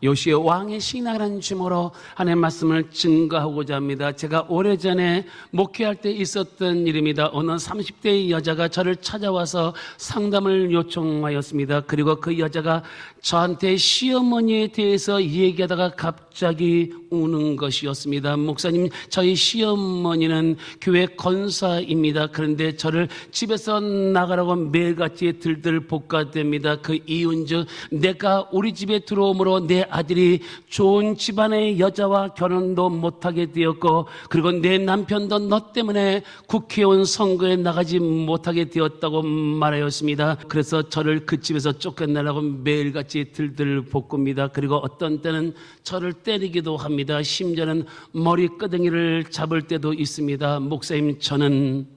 요시의 왕의 신앙이라는 주제로 하나님의 말씀을 증거하고자 합니다. 제가 오래전에 목회할 때 있었던 일입니다. 어느 30대의 여자가 저를 찾아와서 상담을 요청하였습니다. 그리고 그 여자가 저한테 시어머니에 대해서 얘기하다가 갑자기 우는 것이었습니다. 목사님, 저희 시어머니는 교회 권사입니다. 그런데 저를 집에서 나가라고 매일같이 들들 볶아댑니다. 그 이유인즉 내가 우리 집에 들어오므로 내 아들이 좋은 집안의 여자와 결혼도 못하게 되었고, 그리고 내 남편도 너 때문에 국회의원 선거에 나가지 못하게 되었다고 말하였습니다. 그래서 저를 그 집에서 쫓겨나라고 매일같이 들들 볶습니다. 그리고 어떤 때는 저를 때리기도 합니다. 심지어는 머리끄댕이를 잡을 때도 있습니다. 목사님, 저는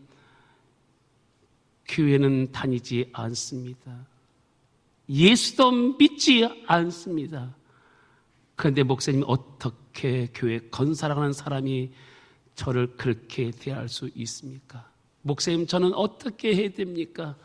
교회는 다니지 않습니다. 예수도 믿지 않습니다. 그런데 목사님, 어떻게 교회 건사라는 사람이 저를 그렇게 대할 수 있습니까? 목사님, 저는 어떻게 해야 됩니까?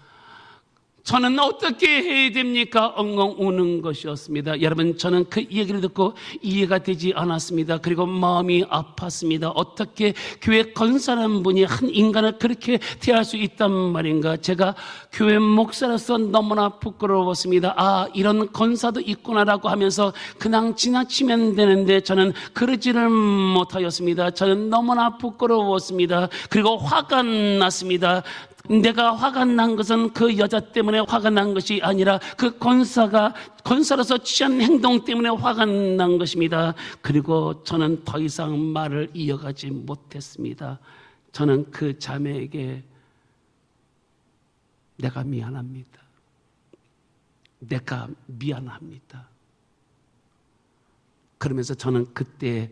저는 어떻게 해야 됩니까? 엉엉 우는 것이었습니다. 여러분, 저는 그 얘기를 듣고 이해가 되지 않았습니다. 그리고 마음이 아팠습니다. 어떻게 교회 건사라는 분이 한 인간을 그렇게 대할 수 있단 말인가? 제가 교회 목사로서 너무나 부끄러웠습니다. 아, 이런 건사도 있구나라고 하면서 그냥 지나치면 되는데 저는 그러지를 못하였습니다. 저는 너무나 부끄러웠습니다. 그리고 화가 났습니다. 내가 화가 난 것은 그 여자 때문에 화가 난 것이 아니라 그 권사로서 취한 행동 때문에 화가 난 것입니다. 그리고 저는 더 이상 말을 이어가지 못했습니다. 저는 그 자매에게 내가 미안합니다. 내가 미안합니다. 그러면서 저는 그때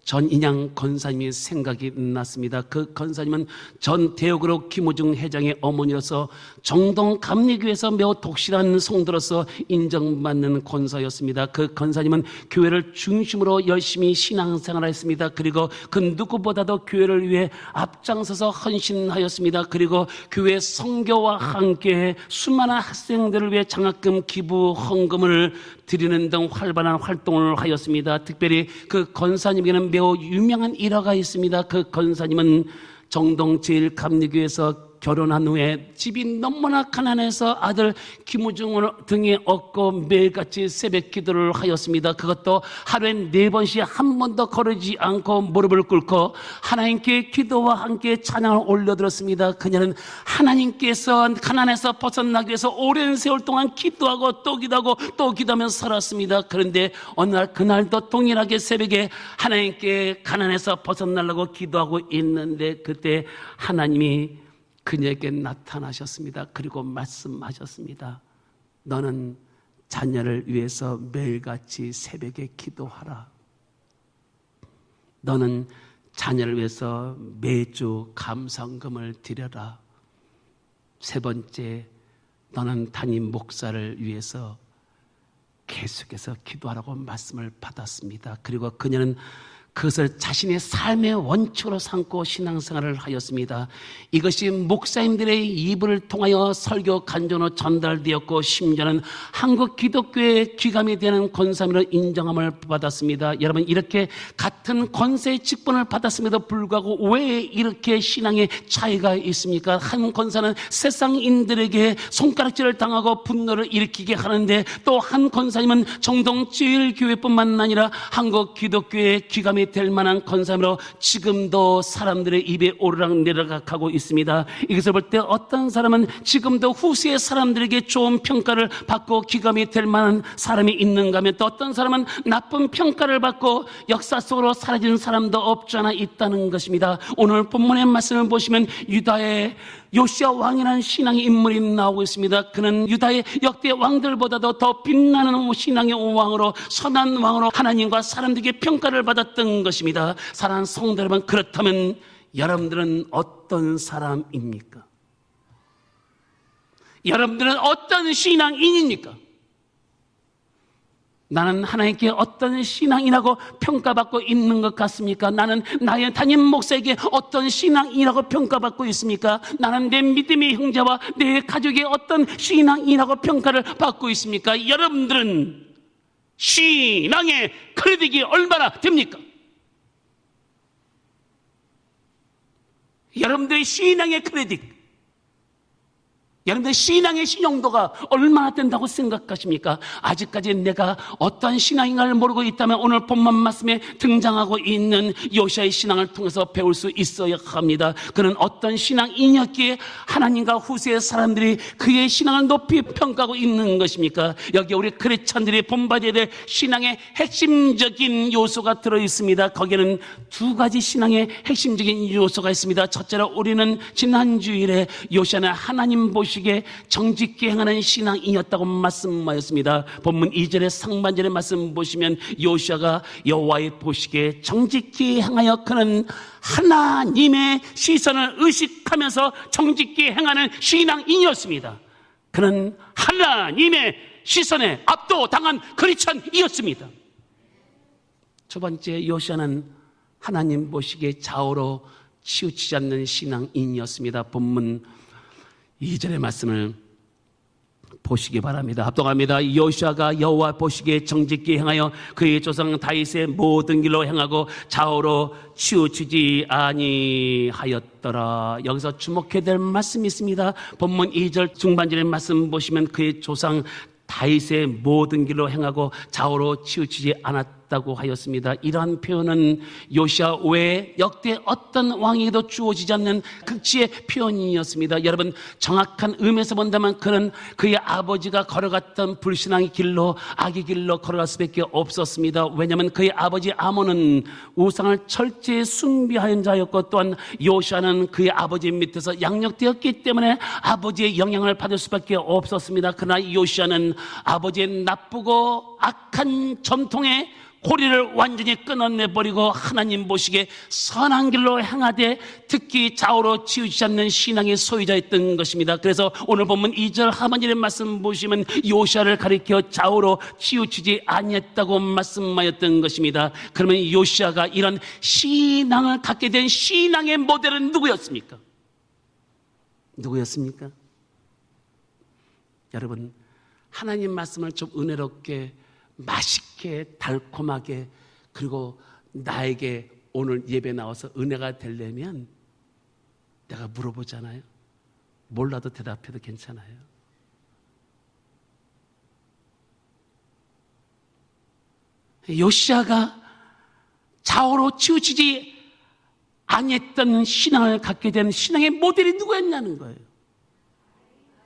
전인양 권사님의 생각이 났습니다. 그 권사님은 전 대역으로 김우중 회장의 어머니로서 정동 감리교에서 매우 독실한 성도로서 인정받는 권사였습니다. 그 권사님은 교회를 중심으로 열심히 신앙생활을 했습니다. 그리고 그 누구보다도 교회를 위해 앞장서서 헌신하였습니다. 그리고 교회 선교와 함께 수많은 학생들을 위해 장학금 기부 헌금을 드리는 등 활발한 활동을 하였습니다. 특별히 그 권사님에게는 매우 유명한 일화가 있습니다. 그 권사님은 정동 제1감리교에서 결혼한 후에 집이 너무나 가난해서 아들 김우중을 등에 업고 매일같이 새벽 기도를 하였습니다. 그것도 하루에 4번씩 한 번도 거르지 않고 무릎을 꿇고 하나님께 기도와 함께 찬양을 올려드렸습니다. 그녀는 하나님께서 가난에서 벗어나기 위해서 오랜 세월 동안 기도하고 또 기도하고 또 기도하면서 살았습니다. 그런데 어느 날 그날도 동일하게 새벽에 하나님께 가난에서 벗어나려고 기도하고 있는데 그때 하나님이 그녀에게 나타나셨습니다. 그리고 말씀하셨습니다. 너는 자녀를 위해서 매일같이 새벽에 기도하라. 너는 자녀를 위해서 매주 감사금을 드려라. 세 번째, 너는 담임 목사를 위해서 계속해서 기도하라고 말씀을 받았습니다. 그리고 그녀는 그것을 자신의 삶의 원칙으로 삼고 신앙생활을 하였습니다. 이것이 목사님들의 입을 통하여 설교 간증으로 전달되었고 심지어는 한국 기독교의 귀감이 되는 권사님으로 인정함을 받았습니다. 여러분, 이렇게 같은 권세의 직분을 받았음에도 불구하고 왜 이렇게 신앙의 차이가 있습니까? 한 권사는 세상인들에게 손가락질을 당하고 분노를 일으키게 하는데 또 한 권사님은 정동 제1교회뿐만 아니라 한국 기독교의 귀감이 될 만한 권사님으로 지금도 사람들의 입에 오르락내리락 하고 있습니다. 이것을 볼 때 어떤 사람은 지금도 후세의 사람들에게 좋은 평가를 받고 귀감이 될 만한 사람이 있는가 하면 또 어떤 사람은 나쁜 평가를 받고 역사 속으로 사라진 사람도 없지 않아 있다는 것입니다. 오늘 본문의 말씀을 보시면 유다의 요시야 왕이라는 신앙의 인물이 나오고 있습니다. 그는 유다의 역대 왕들보다도 더 빛나는 신앙의 왕으로, 선한 왕으로 하나님과 사람들에게 평가를 받았던 것입니다. 사랑하는 성도 여러분, 그렇다면 여러분들은 어떤 사람입니까? 여러분들은 어떤 신앙인입니까? 나는 하나님께 어떤 신앙이라고 평가받고 있는 것 같습니까? 나는 나의 담임 목사에게 어떤 신앙이라고 평가받고 있습니까? 나는 내 믿음의 형제와 내 가족의 어떤 신앙이라고 평가를 받고 있습니까? 여러분들은 신앙의 크레딧이 얼마나 됩니까? 여러분들의 신앙의 크레딧, 여러분들 신앙의 신용도가 얼마나 된다고 생각하십니까? 아직까지 내가 어떤 신앙인가를 모르고 있다면 오늘 본문 말씀에 등장하고 있는 요시아의 신앙을 통해서 배울 수 있어야 합니다. 그는 어떤 신앙인이었기에 하나님과 후세의 사람들이 그의 신앙을 높이 평가하고 있는 것입니까? 여기 우리 크리스찬들이 본받아야 될 신앙의 핵심적인 요소가 들어있습니다. 거기에는 두 가지 신앙의 핵심적인 요소가 있습니다. 첫째로 우리는 지난 주일에 요시아는 하나님 보시 정직히 행하는 신앙이었다고 말씀하였습니다. 본문 2절의 상반절의 말씀 보시면 요시아가 여호와의 보시기에 정직히 행하여 그는 하나님의 시선을 의식하면서 정직히 행하는 신앙인이었습니다. 그는 하나님의 시선에 압도당한 크리스찬이었습니다. 첫 번째, 요시아는 하나님 보시기에 좌우로 치우치지 않는 신앙인이었습니다. 본문 2절의 말씀을 보시기 바랍니다. 합독합니다. 요시아가 여호와 보시기에 정직히 행하여 그의 조상 다윗의 모든 길로 행하고 좌우로 치우치지 아니하였더라. 여기서 주목해야 될 말씀이 있습니다. 본문 2절 중반절의 말씀 보시면 그의 조상 다윗의 모든 길로 행하고 좌우로 치우치지 않았다고 하였습니다. 이러한 표현은 요시아 외에 역대 어떤 왕에게도 주어지지 않는 극치의 표현이었습니다. 여러분, 정확한 의미에서 본다면 그는 그의 아버지가 걸어갔던 불신앙의 길로, 악의 길로 걸어갈 수밖에 없었습니다. 왜냐하면 그의 아버지 아몬은 우상을 철저히 숭배하는 자였고, 또한 요시아는 그의 아버지 밑에서 양육되었기 때문에 아버지의 영향을 받을 수밖에 없었습니다. 그러나 요시아는 아버지의 나쁘고 악한 전통에 고리를 완전히 끊어내버리고 하나님 보시기에 선한 길로 행하되 특히 좌우로 치우치지 않는 신앙의 소유자였던 것입니다. 그래서 오늘 본문 2절 하반절의 말씀 보시면 요시아를 가리켜 좌우로 치우치지 아니했다고 말씀하였던 것입니다. 그러면 요시아가 이런 신앙을 갖게 된 신앙의 모델은 누구였습니까? 누구였습니까? 여러분, 하나님 말씀을 좀 은혜롭게, 맛있게, 달콤하게, 그리고 나에게 오늘 예배 나와서 은혜가 되려면 내가 물어보잖아요. 몰라도 대답해도 괜찮아요. 요시아가 좌우로 치우치지 아니했던 신앙을 갖게 된 신앙의 모델이 누구였냐는 거예요.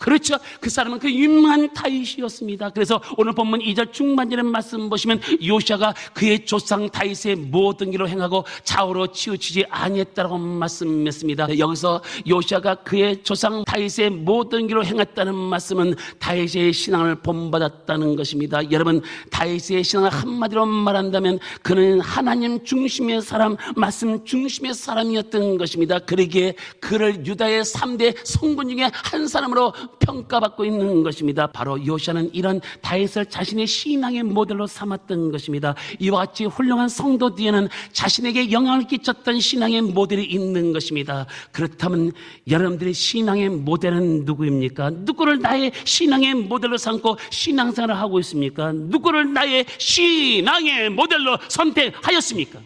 그렇죠. 그 사람은 그 유명한 다윗이었습니다. 그래서 오늘 본문 2절 중반절의 말씀 보시면 요시아가 그의 조상 다윗의 모든 길로 행하고 좌우로 치우치지 아니했다고 말씀했습니다. 여기서 요시아가 그의 조상 다윗의 모든 길로 행했다는 말씀은 다윗의 신앙을 본받았다는 것입니다. 여러분, 다윗의 신앙을 한마디로 말한다면 그는 하나님 중심의 사람, 말씀 중심의 사람이었던 것입니다. 그러기에 그를 유다의 3대 성군 중에 한 사람으로 평가받고 있는 것입니다. 바로 요시아는 이런 다윗을 자신의 신앙의 모델로 삼았던 것입니다. 이와 같이 훌륭한 성도 뒤에는 자신에게 영향을 끼쳤던 신앙의 모델이 있는 것입니다. 그렇다면 여러분들의 신앙의 모델은 누구입니까? 누구를 나의 신앙의 모델로 삼고 신앙생활을 하고 있습니까? 누구를 나의 신앙의 모델로 선택하였습니까?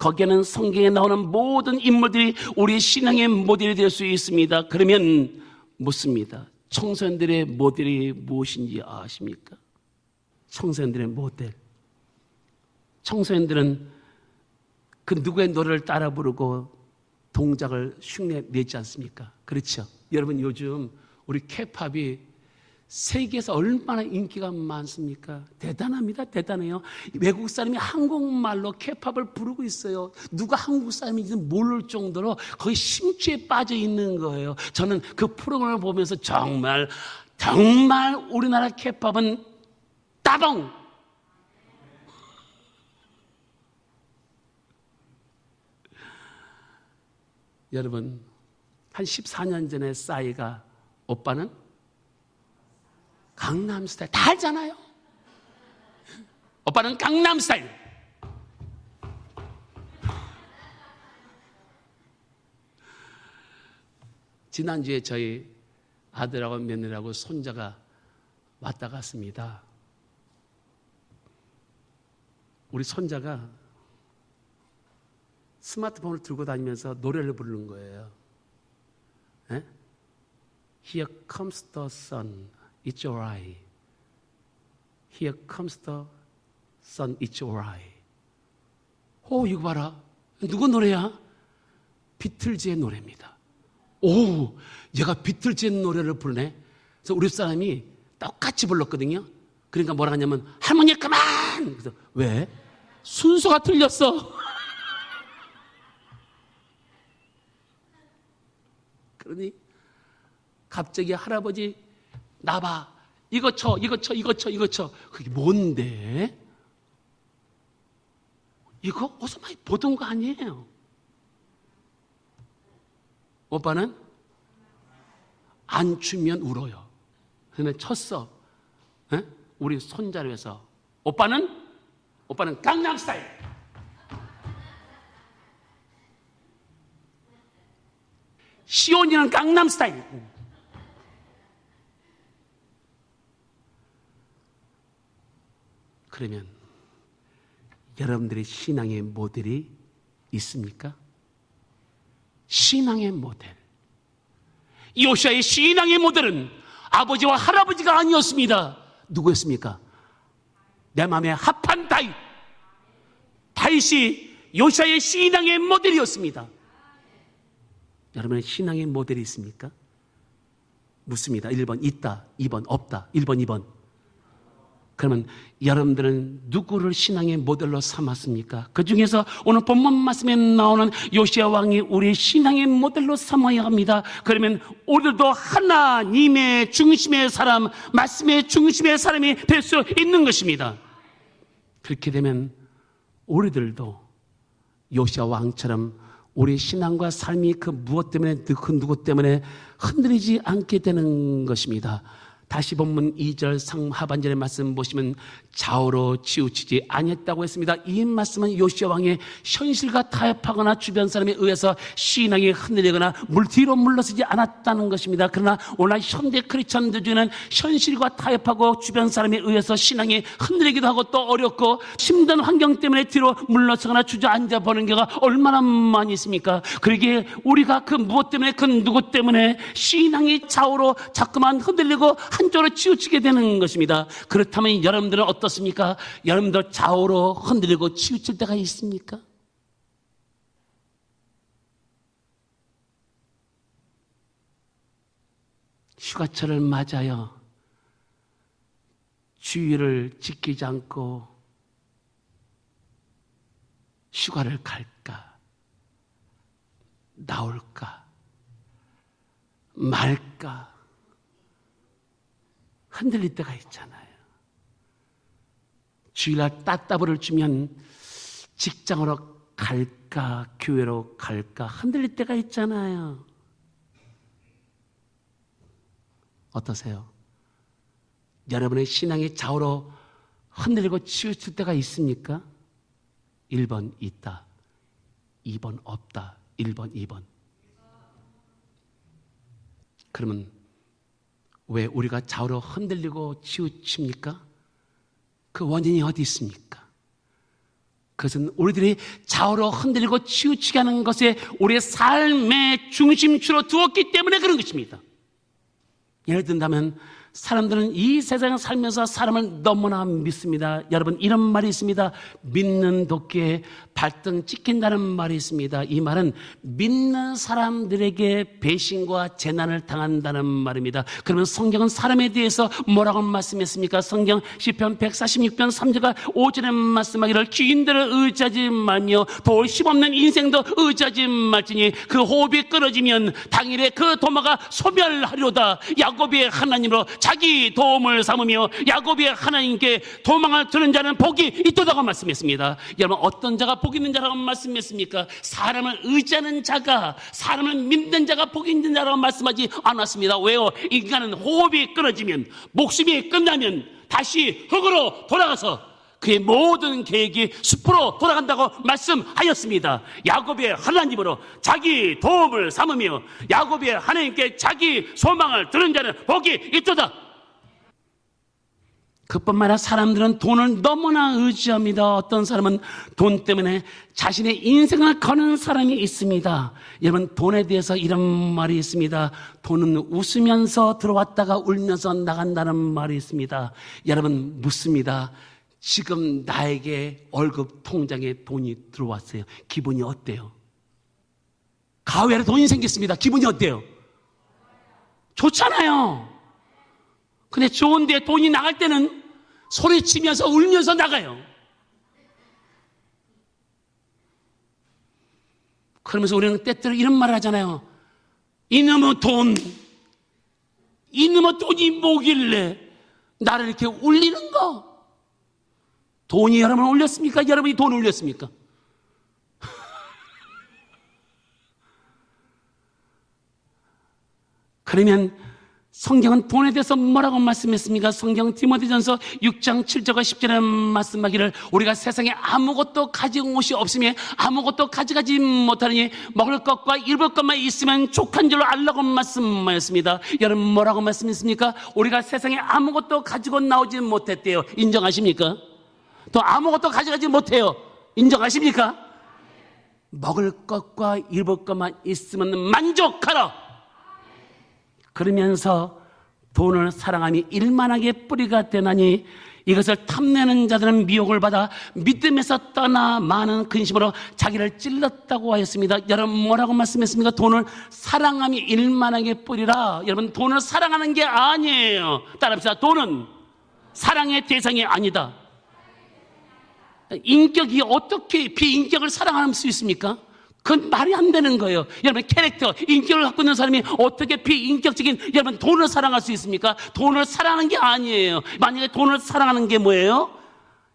거기에는 성경에 나오는 모든 인물들이 우리의 신앙의 모델이 될 수 있습니다. 그러면 묻습니다. 청소년들의 모델이 무엇인지 아십니까? 청소년들의 모델. 청소년들은 그 누구의 노래를 따라 부르고 동작을 흉내 내지 않습니까? 그렇죠. 여러분, 요즘 우리 K-팝이 세계에서 얼마나 인기가 많습니까? 대단합니다. 대단해요. 외국 사람이 한국말로 K-팝을 부르고 있어요. 누가 한국 사람인지 모를 정도로 거의 심취에 빠져 있는 거예요. 저는 그 프로그램을 보면서 정말 우리나라 K-팝은 따봉! 여러분, 한 14년 전에 싸이가 오빠는 강남스타일 다 알잖아요. 오빠는 강남스타일. 지난주에 저희 아들하고 며느리하고 손자가 왔다 갔습니다. 우리 손자가 스마트폰을 들고 다니면서 노래를 부르는 거예요. 에? Here comes the sun, it's alright. Here comes the sun, it's alright. 이거 봐라. 누구 노래야? 비틀즈의 노래입니다. 오, 얘가 비틀즈의 노래를 부르네. 그래서 우리 사람이 똑같이 불렀거든요. 그러니까 뭐라 하냐면, 할머니 그만! 그래서 왜? 순서가 틀렸어. 그러니 갑자기 할아버지 나봐. 이거 쳐. 그게 뭔데? 이거 어디서 많이 보던 거 아니에요. 오빠는 안 추면 울어요. 그런데 쳤어. 에? 우리 손자를 위해서. 오빠는 강남스타일. 시온이는 강남스타일. 그러면 여러분들의 신앙의 모델이 있습니까? 신앙의 모델. 요시아의 신앙의 모델은 아버지와 할아버지가 아니었습니다. 누구였습니까? 내 마음에 합한 다윗. 다윗이 요시아의 신앙의 모델이었습니다. 여러분의 신앙의 모델이 있습니까? 묻습니다. 1번 있다, 2번 없다. 1번, 2번. 그러면 여러분들은 누구를 신앙의 모델로 삼았습니까? 그 중에서 오늘 본문 말씀에 나오는 요시아 왕이 우리의 신앙의 모델로 삼아야 합니다. 그러면 우리들도 하나님의 중심의 사람, 말씀의 중심의 사람이 될 수 있는 것입니다. 그렇게 되면 우리들도 요시아 왕처럼 우리 신앙과 삶이 그 무엇 때문에, 그 누구 때문에 흔들리지 않게 되는 것입니다. 다시 본문 2절 상하반절의 말씀 보시면 좌우로 치우치지 아니했다고 했습니다. 이 말씀은 요시아 왕의 현실과 타협하거나 주변 사람에 의해서 신앙이 흔들리거나 물 뒤로 물러서지 않았다는 것입니다. 그러나 오늘 현대 크리스천들 중에는 현실과 타협하고 주변 사람에 의해서 신앙이 흔들리기도 하고 또 어렵고 힘든 환경 때문에 뒤로 물러서거나 주저앉아 보는 경우가 얼마나 많이 있습니까? 그러기에 우리가 그 무엇 때문에, 그 누구 때문에 신앙이 좌우로 자꾸만 흔들리고 한쪽으로 치우치게 되는 것입니다. 그렇다면 여러분들은 어떻습니까? 여러분들 좌우로 흔들리고 치우칠 때가 있습니까? 휴가철을 맞아요. 주의를 지키지 않고 휴가를 갈까? 나올까? 말까? 흔들릴 때가 있잖아요. 주일날 따따블을 주면 직장으로 갈까, 교회로 갈까 흔들릴 때가 있잖아요. 어떠세요? 여러분의 신앙이 좌우로 흔들리고 치우칠 때가 있습니까? 1번 있다, 2번 없다. 1번, 2번. 그러면 왜 우리가 좌우로 흔들리고 치우칩니까? 그 원인이 어디 있습니까? 그것은 우리들이 좌우로 흔들리고 치우치게 하는 것에 우리의 삶의 중심추로 두었기 때문에 그런 것입니다. 예를 든다면 사람들은 이 세상에 살면서 사람을 너무나 믿습니다. 여러분, 이런 말이 있습니다. 믿는 도끼에 발등 찍힌다는 말이 있습니다. 이 말은 믿는 사람들에게 배신과 재난을 당한다는 말입니다. 그러면 성경은 사람에 대해서 뭐라고 말씀했습니까? 성경 시편 146편 3절과 5절에 말씀하기를 주인들을 의지하지 말며 돌 힘없는 인생도 의지하지 말지니 그 호흡이 끊어지면 당일에 그 도마가 소멸하리로다. 야곱의 하나님으로 자기 도움을 삼으며 야곱의 하나님께 도망을 드는 자는 복이 있도다고 말씀했습니다. 여러분, 어떤 자가 복이 있는 자라고 말씀했습니까? 사람을 의지하는 자가, 사람을 믿는 자가 복이 있는 자라고 말씀하지 않았습니다. 왜요? 인간은 호흡이 끊어지면, 목숨이 끝나면 다시 흙으로 돌아가서 그의 모든 계획이 숲으로 돌아간다고 말씀하였습니다. 야곱의 하나님으로 자기 도움을 삼으며 야곱의 하나님께 자기 소망을 드는 자는 복이 있도다. 그뿐만 아니라 사람들은 돈을 너무나 의지합니다. 어떤 사람은 돈 때문에 자신의 인생을 거는 사람이 있습니다. 여러분, 돈에 대해서 이런 말이 있습니다. 돈은 웃으면서 들어왔다가 울면서 나간다는 말이 있습니다. 여러분, 묻습니다. 지금 나에게 월급 통장에 돈이 들어왔어요. 기분이 어때요? 가을에 돈이 생겼습니다. 기분이 어때요? 좋잖아요. 근데 좋은데 돈이 나갈 때는 소리치면서 울면서 나가요. 그러면서 우리는 때때로 이런 말을 하잖아요. 이놈의 돈이 뭐길래 나를 이렇게 울리는 거? 돈이 여러분을 울렸습니까? 여러분이 돈을 울렸습니까? 그러면 성경은 돈에 대해서 뭐라고 말씀했습니까? 성경 디모데전서 6장 7절과 10절에 말씀하기를 우리가 세상에 아무것도 가진 것이 없으며 아무것도 가져가지 못하니 먹을 것과 입을 것만 있으면 족한 줄로 알라고 말씀하였습니다. 여러분, 뭐라고 말씀했습니까? 우리가 세상에 아무것도 가지고 나오지 못했대요. 인정하십니까? 또 아무것도 가져가지 못해요. 인정하십니까? 먹을 것과 입을 것만 있으면 만족하라. 그러면서 돈을 사랑함이 일만하게 뿌리가 되나니 이것을 탐내는 자들은 미혹을 받아 믿음에서 떠나 많은 근심으로 자기를 찔렀다고 하였습니다. 여러분, 뭐라고 말씀했습니까? 돈을 사랑함이 일만하게 뿌리라. 여러분, 돈을 사랑하는 게 아니에요. 따라합시다. 돈은 사랑의 대상이 아니다. 인격이 어떻게 비인격을 사랑할 수 있습니까? 그건 말이 안 되는 거예요. 여러분, 캐릭터, 인격을 갖고 있는 사람이 어떻게 비인격적인 여러분 돈을 사랑할 수 있습니까? 돈을 사랑하는 게 아니에요. 만약에 돈을 사랑하는 게 뭐예요?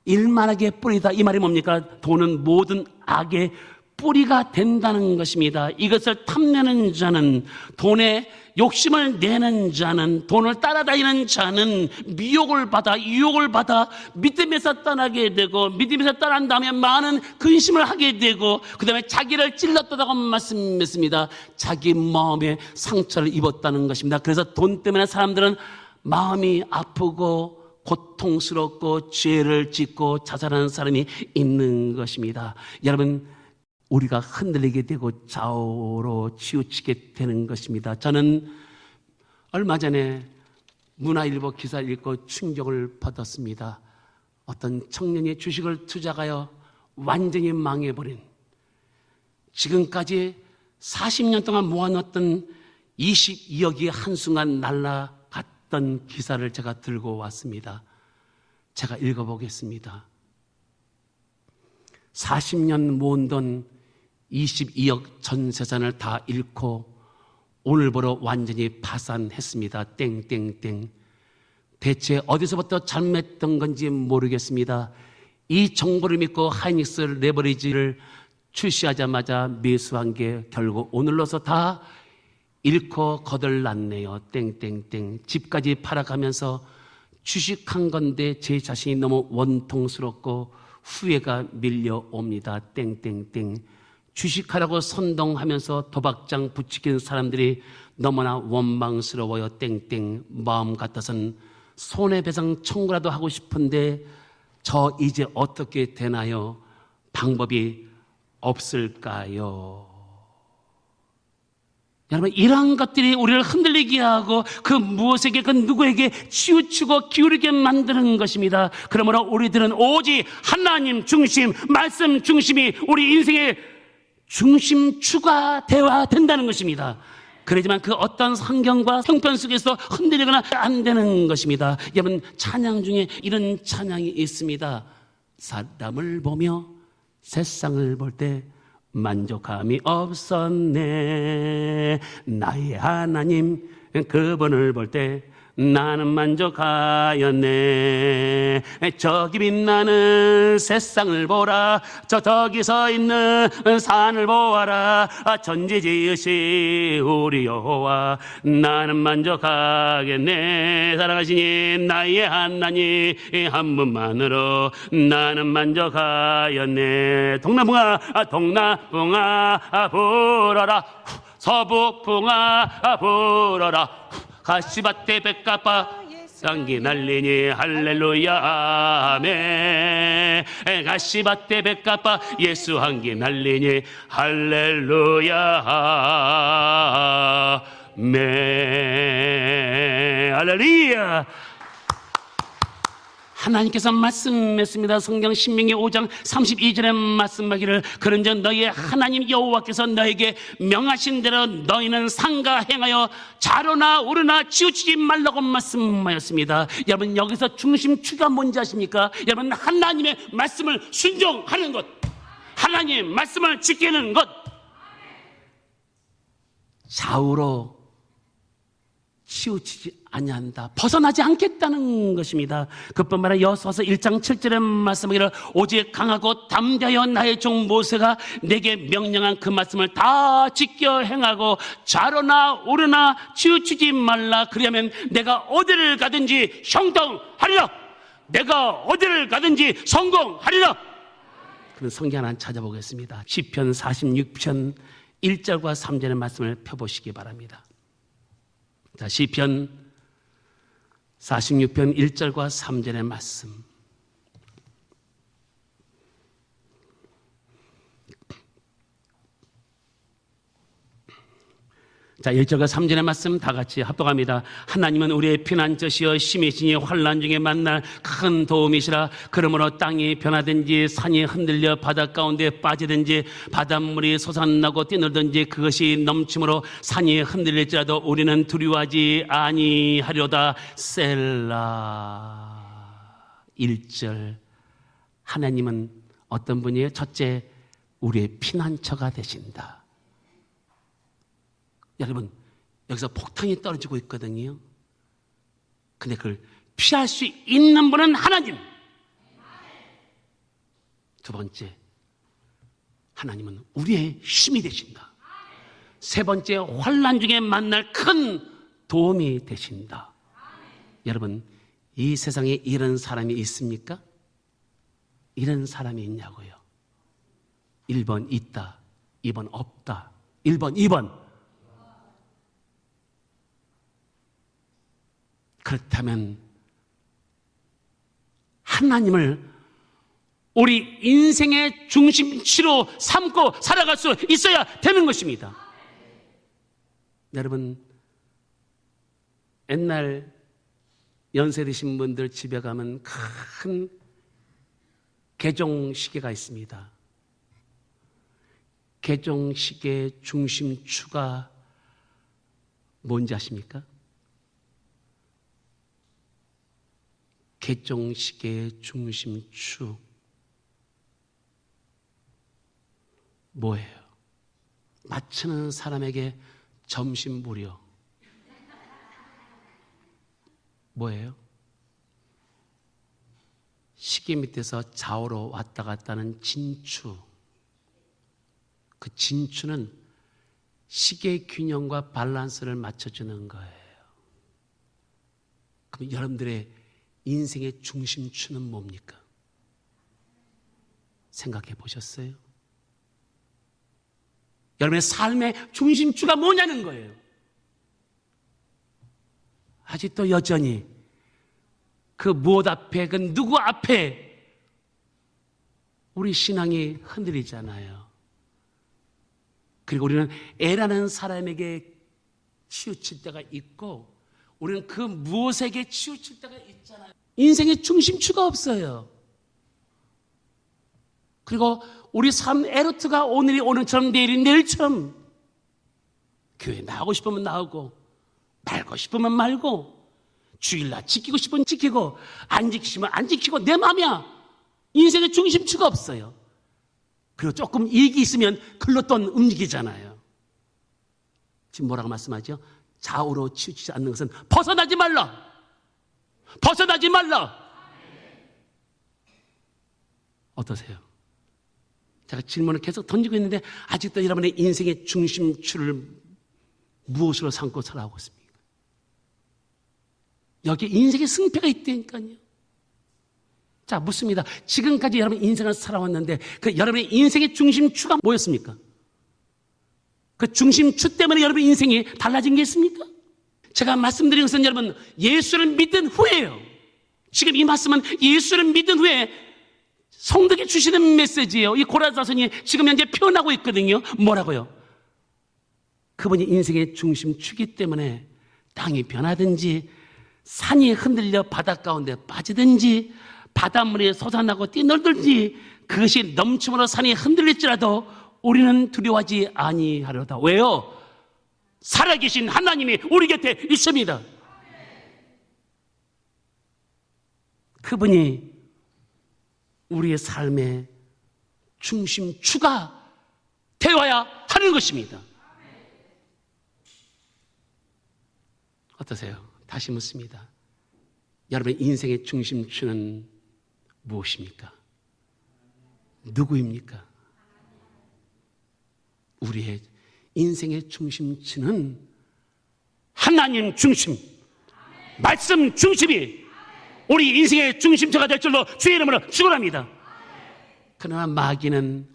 일만하게 뿌리다. 이 말이 뭡니까? 돈은 모든 악의 뿌리가 된다는 것입니다. 이것을 탐내는 자는, 돈에 욕심을 내는 자는, 돈을 따라다니는 자는 미혹을 받아, 유혹을 받아 믿음에서 떠나게 되고, 믿음에서 떠난 다음에 많은 근심을 하게 되고, 그 다음에 자기를 찔렀다고 말씀했습니다. 자기 마음에 상처를 입었다는 것입니다. 그래서 돈 때문에 사람들은 마음이 아프고 고통스럽고 죄를 짓고 자살하는 사람이 있는 것입니다. 여러분, 우리가 흔들리게 되고 좌우로 치우치게 되는 것입니다. 저는 얼마 전에 문화일보 기사를 읽고 충격을 받았습니다. 어떤 청년이 주식을 투자하여 완전히 망해버린, 지금까지 40년 동안 모아놨던 22억이 한순간 날아갔던 기사를 제가 들고 왔습니다. 제가 읽어보겠습니다. 40년 모은 돈 22억 전 재산을 다 잃고 오늘부로 완전히 파산했습니다. 땡땡땡. 대체 어디서부터 잘못했던 건지 모르겠습니다. 이 정보를 믿고 하이닉스 레버리지를 출시하자마자 매수한 게 결국 오늘로서 다 잃고 거덜났네요. 땡땡땡. 집까지 팔아가면서 주식한 건데 제 자신이 너무 원통스럽고 후회가 밀려옵니다. 땡땡땡. 주식하라고 선동하면서 도박장 부추긴 사람들이 너무나 원망스러워요. 땡땡. 마음 같아서는 손해배상 청구라도 하고 싶은데 저 이제 어떻게 되나요? 방법이 없을까요? 여러분, 이러한 것들이 우리를 흔들리게 하고 그 무엇에게 그 누구에게 치우치고 기울이게 만드는 것입니다. 그러므로 우리들은 오직 하나님 중심, 말씀 중심이 우리 인생의 중심추가 되어야 된다는 것입니다. 그러지만 그 어떤 환경과 형편 속에서 흔들리거나 안 되는 것입니다. 여러분, 찬양 중에 이런 찬양이 있습니다. 사람을 보며 세상을 볼 때 만족함이 없었네. 나의 하나님 그분을 볼 때 나는 만족하였네. 저기 빛나는 세상을 보라. 저기 서 있는 산을 보아라. 천지지으신 우리 여호와 나는 만족하겠네. 살아가시니 나의 하나님 한 분만으로 나는 만족하였네. 동남풍아 불어라. 서북풍아 불어라. 가시밭에 백가빠 쌍기 날리니 할렐루야 아멘. 가시밭에 백가빠 예수 한기 날리니 할렐루야 아멘. 할렐루야. 하나님께서 말씀했습니다. 성경 신명기 5장 32절에 말씀하기를 그런즉 너희의 하나님 여호와께서 너에게 명하신 대로 너희는 상가 행하여 좌로나 우로나 치우치지 말라고 말씀하였습니다. 여러분, 여기서 중심추가 뭔지 아십니까? 여러분, 하나님의 말씀을 순종하는 것, 하나님의 말씀을 지키는 것, 좌우로 치우치지 아니한다, 벗어나지 않겠다는 것입니다. 그뿐만 아니라 여호수아서 1장 7절에 말씀하기를 오직 강하고 담대하여 나의 종 모세가 내게 명령한 그 말씀을 다 지켜 행하고 좌로나 우로나 치우치지 말라. 그러면 내가 어디를 가든지 형통하리라. 내가 어디를 가든지 성공하리라. 그런 성경 하나 찾아보겠습니다. 시편 46편 1절과 3절의 말씀을 펴보시기 바랍니다. 자, 시편 46편 1절과 3절의 말씀. 자, 1절과 3절의 말씀 다 같이 합독합니다. 하나님은 우리의 피난처시여 심히시니 환난 중에 만날 큰 도움이시라. 그러므로 땅이 변하든지 산이 흔들려 바다 가운데 빠지든지 바닷물이 솟아나고 뛰놀든지 그것이 넘침으로 산이 흔들릴지라도 우리는 두려워하지 아니하려다. 셀라. 1절. 하나님은 어떤 분이에요? 첫째, 우리의 피난처가 되신다. 여러분, 여기서 폭탄이 떨어지고 있거든요. 근데 그걸 피할 수 있는 분은 하나님. 두 번째, 하나님은 우리의 힘이 되신다. 세 번째, 환난 중에 만날 큰 도움이 되신다. 여러분, 이 세상에 이런 사람이 있습니까? 이런 사람이 있냐고요. 1번 있다, 2번 없다. 1번, 2번. 그렇다면 하나님을 우리 인생의 중심치로 삼고 살아갈 수 있어야 되는 것입니다. 여러분, 옛날 연세 드신 분들 집에 가면 큰 개종시계가 있습니다. 개종시계의 중심추가 뭔지 아십니까? 개종시계의 중심추 뭐예요? 맞추는 사람에게 점심 무료. 뭐예요? 시계 밑에서 좌우로 왔다 갔다 하는 진추. 그 진추는 시계 균형과 밸런스를 맞춰주는 거예요. 그럼 여러분들의 인생의 중심추는 뭡니까? 생각해 보셨어요? 여러분의 삶의 중심추가 뭐냐는 거예요. 아직도 여전히 그 무엇 앞에, 그 누구 앞에 우리 신앙이 흔들리잖아요. 그리고 우리는 애라는 사람에게 치우칠 때가 있고 우리는 그 무엇에게 치우칠 때가 있잖아요. 인생의 중심추가 없어요. 그리고 우리 삶 에르트가 오늘이 오늘처럼 내일이 내일처럼 교회 나가고 싶으면 나오고 말고 싶으면 말고 주일날 지키고 싶으면 지키고 안 지키시면 안 지키고 내 맘이야. 인생의 중심추가 없어요. 그리고 조금 이익이 있으면 글로 또 움직이잖아요. 지금 뭐라고 말씀하죠? 좌우로 치우치지 않는 것은 벗어나지 말라. 벗어나지 말라. 어떠세요? 제가 질문을 계속 던지고 있는데 아직도 여러분의 인생의 중심추를 무엇으로 삼고 살아가고 있습니까? 여기에 인생의 승패가 있다니까요. 자, 묻습니다. 지금까지 여러분 인생을 살아왔는데 그 여러분의 인생의 중심추가 뭐였습니까? 그 중심추 때문에 여러분의 인생이 달라진 게 있습니까? 제가 말씀드린 것은 여러분, 예수를 믿은 후에요. 지금 이 말씀은 예수를 믿은 후에 성도에게 주시는 메시지예요. 이 고라사선이 지금 현재 표현하고 있거든요. 뭐라고요? 그분이 인생의 중심축이기 때문에 땅이 변하든지 산이 흔들려 바다 가운데 빠지든지 바닷물이 솟아나고 뛰놀든지 그것이 넘침으로 산이 흔들릴지라도 우리는 두려워하지 아니하려다. 왜요? 살아계신 하나님이 우리 곁에 있습니다. 그분이 우리의 삶의 중심축가 되어야 하는 것입니다. 어떠세요? 다시 묻습니다. 여러분의 인생의 중심축은 무엇입니까? 누구입니까? 우리의 인생의 중심축은 하나님 중심, 말씀 중심이 우리 인생의 중심축가 될 줄로 주의 이름으로 축원합니다. 그러나 마귀는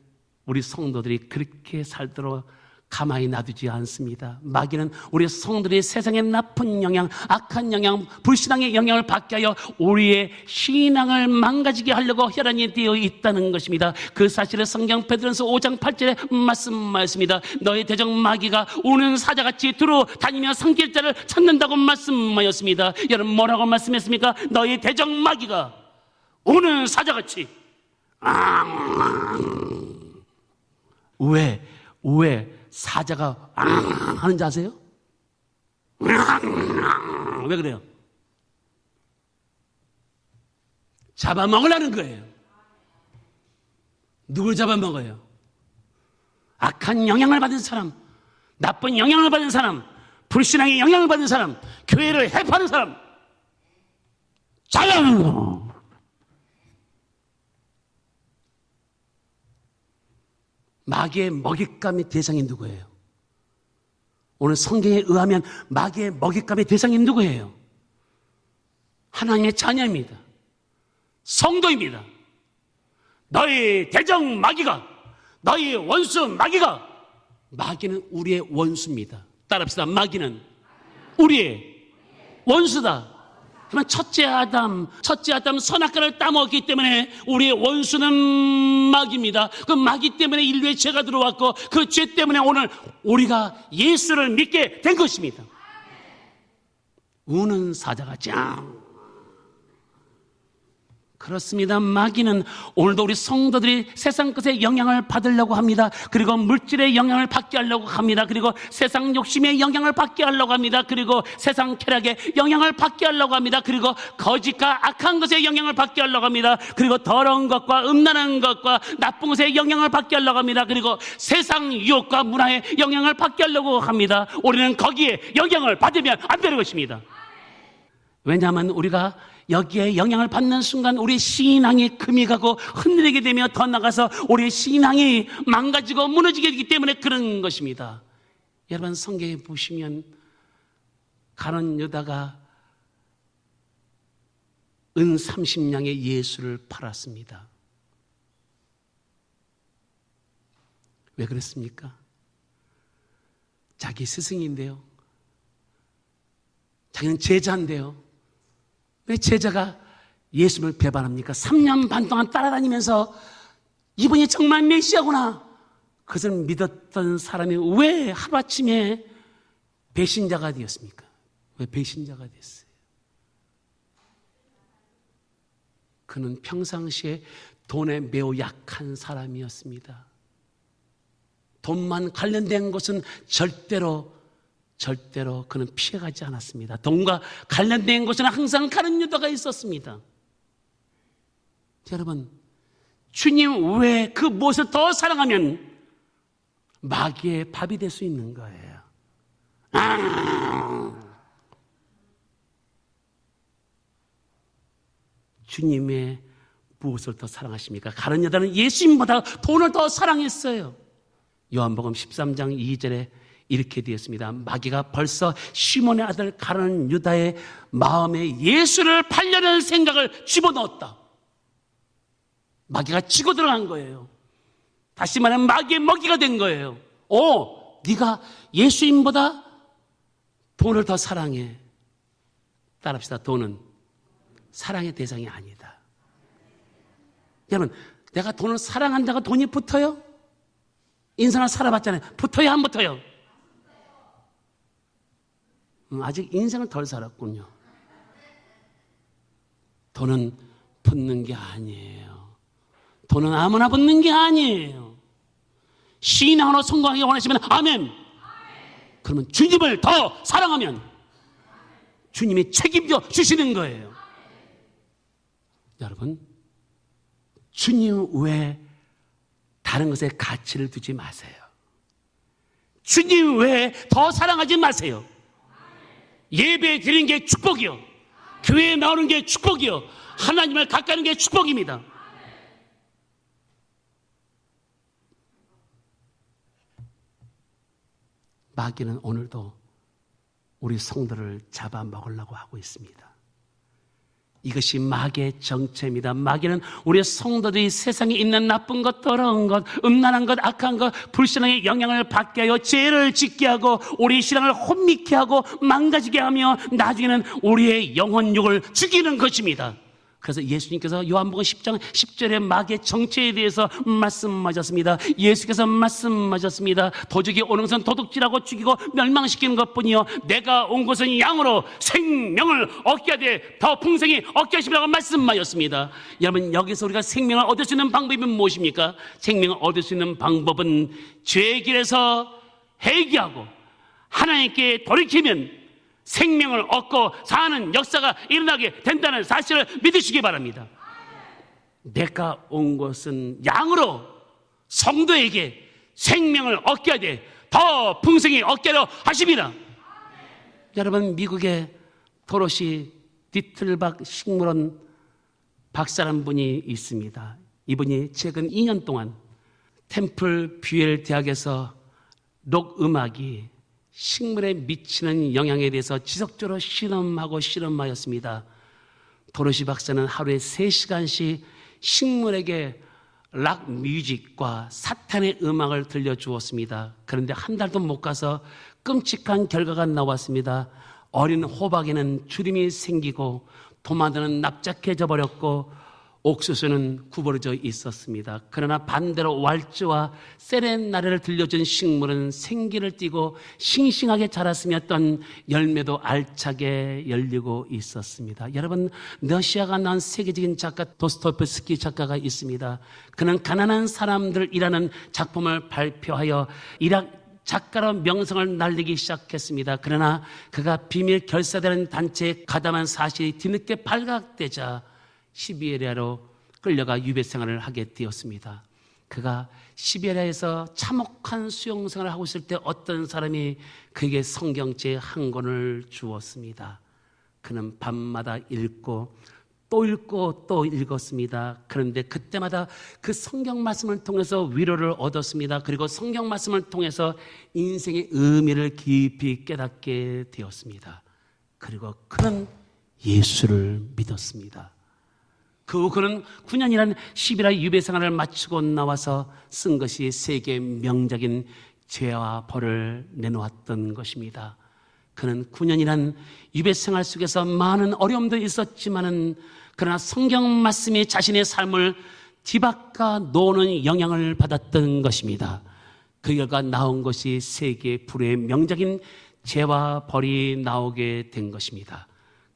우리 성도들이 그렇게 살도록 가만히 놔두지 않습니다. 마귀는 우리 성도들이 세상의 나쁜 영향, 악한 영향, 불신앙의 영향을 받게 하여 우리의 신앙을 망가지게 하려고 혈안이 되어 있다는 것입니다. 그 사실을 성경 베드로전서 5장 8절에 말씀하였습니다. 너희 대적 마귀가 우는 사자같이 두루 다니며 삼킬 자를 찾는다고 말씀하였습니다. 여러분 뭐라고 말씀했습니까? 너희 대적 마귀가 우는 사자같이. 왜 사자가 하는지 아세요? 왜 그래요? 잡아먹으려는 거예요. 누굴 잡아먹어요? 악한 영향을 받은 사람, 나쁜 영향을 받은 사람, 불신앙의 영향을 받은 사람, 교회를 해파하는 사람 잡아먹어. 마귀의 먹잇감의 대상이 누구예요? 오늘 성경에 의하면 마귀의 먹잇감의 대상이 누구예요? 하나님의 자녀입니다. 성도입니다. 너희 대적 마귀가, 너희 원수 마귀가, 마귀는 우리의 원수입니다. 따라합시다. 마귀는 우리의 원수다. 그러면 첫째 아담 선악과를 따먹었기 때문에 우리의 원수는 마귀입니다. 그 마귀 때문에 인류의 죄가 들어왔고 그 죄 때문에 오늘 우리가 예수를 믿게 된 것입니다. 우는 사자가 짱. 그렇습니다. 마귀는 오늘도 우리 성도들이 세상 것에 영향을 받으려고 합니다. 그리고 물질의 영향을 받게 하려고 합니다. 그리고 세상 욕심의 영향을 받게 하려고 합니다. 그리고 세상 쾌락의 영향을 받게 하려고 합니다. 그리고 거짓과 악한 것에 영향을 받게 하려고 합니다. 그리고 더러운 것과 음란한 것과 나쁜 것에 영향을 받게 하려고 합니다. 그리고 세상 유혹과 문화에 영향을 받게 하려고 합니다. 우리는 거기에 영향을 받으면 안 되는 것입니다. 왜냐하면 우리가 여기에 영향을 받는 순간 우리의 신앙이 금이 가고 흔들리게 되며 더 나가서 우리의 신앙이 망가지고 무너지게 되기 때문에 그런 것입니다. 여러분 성경에 보시면 가룟 유다가 은 30냥의 예수를 팔았습니다. 왜 그랬습니까? 자기 스승인데요. 자기는 제자인데요. 왜 제자가 예수를 배반합니까? 3년 반 동안 따라다니면서 이분이 정말 메시아구나 그것을 믿었던 사람이 왜 하루아침에 배신자가 되었습니까? 왜 배신자가 됐어요? 그는 평상시에 돈에 매우 약한 사람이었습니다. 돈만 관련된 것은 절대로 그는 피해가지 않았습니다. 돈과 관련된 것은 항상 가룟 유다가 있었습니다. 여러분, 주님 외에 그 무엇을 더 사랑하면 마귀의 밥이 될 수 있는 거예요. 주님 외에 무엇을 더 사랑하십니까? 가룟 유다는 예수님보다 돈을 더 사랑했어요. 요한복음 13장 2절에 이렇게 되었습니다. 마귀가 벌써 시몬의 아들 가룟 유다의 마음에 예수를 팔려는 생각을 집어넣었다. 마귀가 치고 들어간 거예요. 다시 말하면 마귀의 먹이가 된 거예요. 네가 예수님보다 돈을 더 사랑해. 따라합시다. 돈은 사랑의 대상이 아니다. 여러분, 내가 돈을 사랑한다고 돈이 붙어요? 인생을 살아봤잖아요. 붙어요, 안 붙어요? 아직 인생을 덜 살았군요. 돈은 붙는 게 아니에요. 돈은 아무나 붙는 게 아니에요. 신앙으로 성공하기 원하시면 아멘. 그러면 주님을 더 사랑하면 주님이 책임져 주시는 거예요. 여러분, 주님 외에 다른 것에 가치를 두지 마세요. 주님 외에 더 사랑하지 마세요. 예배 드리는 게 축복이요, 교회에 나오는 게 축복이요, 하나님을 가까이 하는 게 축복입니다. 마귀는 오늘도 우리 성도를 잡아먹으려고 하고 있습니다. 이것이 마귀의 정체입니다. 마귀는 우리 성도들이 세상에 있는 나쁜 것, 더러운 것, 음란한 것, 악한 것, 불신앙의 영향을 받게 하여 죄를 짓게 하고 우리 신앙을 혼미케 하고 망가지게 하며 나중에는 우리의 영혼육을 죽이는 것입니다. 그래서 예수님께서 요한복음 10장 10절에 마귀의 정체에 대해서 말씀하셨습니다. 예수께서 말씀하셨습니다. 도적이 오는 것은 도둑질하고 죽이고 멸망시키는 것뿐이요, 내가 온 것은 양으로 생명을 얻게 하되 더 풍성히 얻게 하시라고 말씀하셨습니다. 여러분, 여기서 우리가 생명을 얻을 수 있는 방법이 무엇입니까? 생명을 얻을 수 있는 방법은 죄의 길에서 회개하고 하나님께 돌이키면 생명을 얻고 사는 역사가 일어나게 된다는 사실을 믿으시기 바랍니다. 내가 온 것은 양으로 성도에게 생명을 얻게 하되 더 풍성히 얻게 하려 하십니다. 여러분, 미국에 도로시 디틀박 식물원 박사라는 분이 있습니다. 이분이 최근 2년 동안 템플 뷰엘 대학에서 록 음악이 식물에 미치는 영향에 대해서 지속적으로 실험하였습니다. 도로시 박사는 하루에 3시간씩 식물에게 락 뮤직과 사탄의 음악을 들려주었습니다. 그런데 한 달도 못 가서 끔찍한 결과가 나왔습니다. 어린 호박에는 주름이 생기고 토마토는 납작해져 버렸고 옥수수는 구부러져 있었습니다. 그러나 반대로 왈츠와 세레나레를 들려준 식물은 생기를 띠고 싱싱하게 자랐으며 어떤 열매도 알차게 열리고 있었습니다. 여러분, 러시아가 낳은 세계적인 작가 도스토옙스키 작가가 있습니다. 그는 가난한 사람들이라는 작품을 발표하여 작가로 명성을 날리기 시작했습니다. 그러나 그가 비밀 결사되는 단체에 가담한 사실이 뒤늦게 발각되자 시베리아로 끌려가 유배 생활을 하게 되었습니다. 그가 시베리아에서 참혹한 수용 생활을 하고 있을 때 어떤 사람이 그에게 성경책 한 권을 주었습니다. 그는 밤마다 읽고 또 읽고 또 읽었습니다. 그런데 그때마다 그 성경 말씀을 통해서 위로를 얻었습니다. 그리고 성경 말씀을 통해서 인생의 의미를 깊이 깨닫게 되었습니다. 그리고 그는 예수를 믿었습니다. 그 후 그는 9년이라는 시베리아 유배 생활을 마치고 나와서 쓴 것이 세계 명작인 죄와 벌을 내놓았던 것입니다. 그는 9년이란 유배 생활 속에서 많은 어려움도 있었지만은 그러나 성경 말씀이 자신의 삶을 뒤바꿔 놓는 영향을 받았던 것입니다. 그 결과 나온 것이 세계 불후의 명작인 죄와 벌이 나오게 된 것입니다.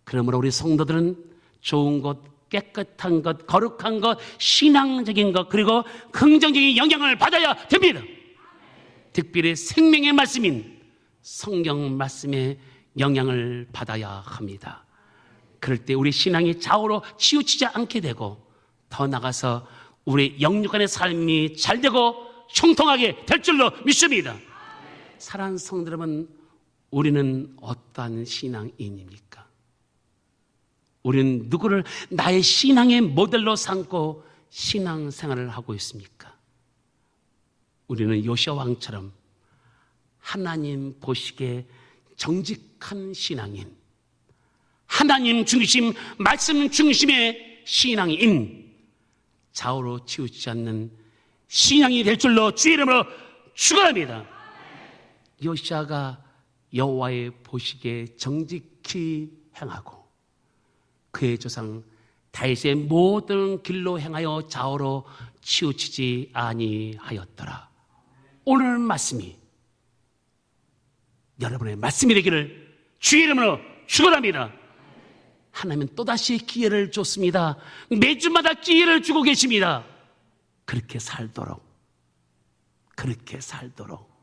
그러므로 우리 성도들은 좋은 것, 깨끗한 것, 거룩한 것, 신앙적인 것, 그리고 긍정적인 영향을 받아야 됩니다. 특별히 생명의 말씀인 성경 말씀의 영향을 받아야 합니다. 그럴 때 우리 신앙이 좌우로 치우치지 않게 되고 더 나아가서 우리 영육간의 삶이 잘되고 형통하게 될 줄로 믿습니다. 사랑하는 성도 여러분, 우리는 어떠한 신앙인입니까? 우리는 누구를 나의 신앙의 모델로 삼고 신앙생활을 하고 있습니까? 우리는 요시아 왕처럼 하나님 보시기에 정직한 신앙인, 하나님 중심, 말씀 중심의 신앙인, 좌우로 치우치지 않는 신앙이 될 줄로 주의 이름으로 축원합니다. 요시아가 여호와의 보시기에 정직히 행하고 그의 조상 다윗의 모든 길로 행하여 좌우로 치우치지 아니하였더라. 오늘 말씀이 여러분의 말씀이 되기를 주의 이름으로 축원합니다. 하나님은 또다시 기회를 줬습니다. 매주마다 기회를 주고 계십니다. 그렇게 살도록